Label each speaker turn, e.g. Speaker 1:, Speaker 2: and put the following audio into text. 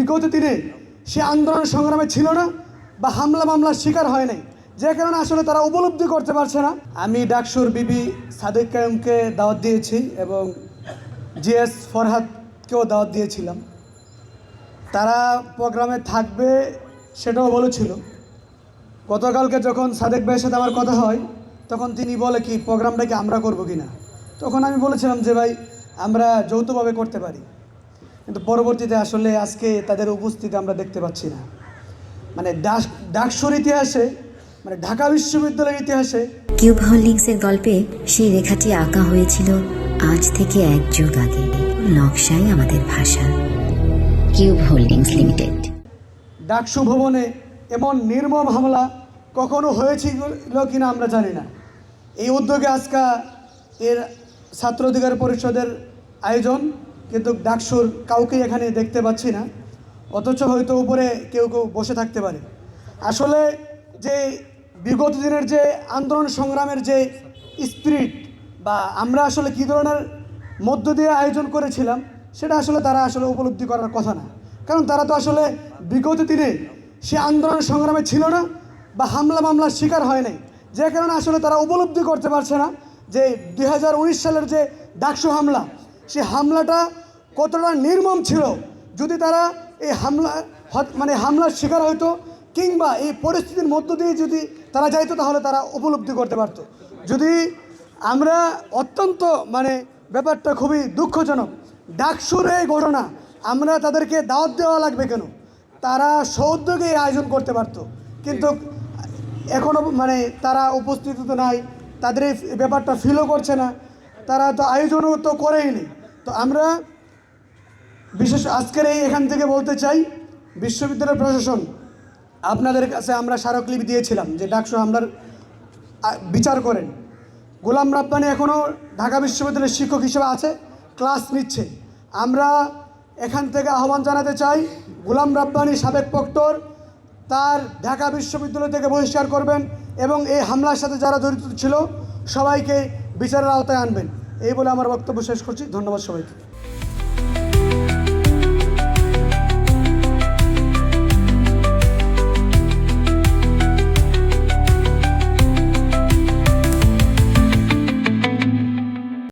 Speaker 1: বিগত দিনে সে আন্দোলন সংগ্রামে ছিল না বা হামলা মামলার শিকার হয় নাই, যে কারণে আসলে তারা উপলব্ধি করতে পারছে না। আমি ডাকসুর বিবি সাদেক কায়েমকে দাওয়াত দিয়েছি এবং জিএস ফরহাদকেও দাওয়াত দিয়েছিলাম। তারা প্রোগ্রামে থাকবে সেটাও বলেছিল। গতকালকে যখন সাদেক ভাইয়ের সাথে আমার কথা হয় তখন তিনি বলে কি প্রোগ্রামটাকে আমরা করবো কি না। তখন আমি বলেছিলাম যে ভাই আমরা যৌথভাবে করতে পারি, কিন্তু পরবর্তীতে আসলে আজকে তাদের উপস্থিতি আমরা দেখতে পাচ্ছি না। মানে ডাকসুর ইতিহাসে, মানে ঢাকা বিশ্ববিদ্যালয়ের ইতিহাসে
Speaker 2: কিউব হোল্ডিংসের গল্পে সেই রেখাটি আঁকা হয়েছিল আজ থেকে 1 যুগ আগে। নকশাই আমাদের ভাষা। Cube holdings limited.
Speaker 1: ডাকসু ভবনে এমন নির্মম হামলা কখনো হয়েছিল কিনা আমরা জানি না। এই উদ্যোগে আজকে এর ছাত্র অধিকার পরিষদের আয়োজন, কিন্তু ডাকসুর কাউকে এখানে দেখতে পাচ্ছি না, অথচ হয়তো উপরে কেউ কেউ বসে থাকতে পারে। আসলে যে বিগত দিনের যে আন্দোলন সংগ্রামের যে স্পিরিট বা আমরা আসলে কী ধরনের মধ্য দিয়ে আয়োজন করেছিলাম সেটা আসলে তারা আসলে উপলব্ধি করার কথা না, কারণ তারা তো আসলে বিগত দিনে সে আন্দোলন সংগ্রামে ছিল না বা হামলা মামলার শিকার হয় নাই, যে কারণে আসলে তারা উপলব্ধি করতে পারছে না যে 2019 সালের যে ডাকসু হামলা, সে হামলাটা কতটা নির্মম ছিল। যদি তারা এই হামলার শিকার হতো কিংবা এই পরিস্থিতির মধ্য দিয়ে যদি তারা যাইতো তাহলে তারা উপলব্ধি করতে পারত। যদি আমরা অত্যন্ত ব্যাপারটা খুবই দুঃখজনক। ডাকসুর এই ঘটনা আমরা তাদেরকে দাওয়াত দেওয়া লাগবে কেন, তারা সৌদ্যোগে আয়োজন করতে পারত, কিন্তু এখনও তারা উপস্থিত তো নাই, তাদের এই ব্যাপারটা ফিলও করছে না, তারা তো আয়োজনও তো করেই নি। তো আমরা বিশেষ আজকের এখান থেকে বলতে চাই, বিশ্ববিদ্যালয় প্রশাসন আপনাদের কাছে আমরা স্মারকলিপি দিয়েছিলাম যে ডাকসু হামলার বিচার করেন। গোলাম রাব্বানী এখনও ঢাকা বিশ্ববিদ্যালয়ের শিক্ষক হিসেবে আছে, ক্লাস নিচ্ছে। আমরা এখান থেকে আহ্বান জানাতে চাই, গোলাম রাব্বানী সাবেক প্রক্টর, তার ঢাকা বিশ্ববিদ্যালয় থেকে বহিষ্কার করবেন এবং এই হামলার সাথে যারা জড়িত ছিল সবাইকে বিচারের আওতায় আনবেন। এই বলে আমার বক্তব্য শেষ করছি। ধন্যবাদ সবাইকে।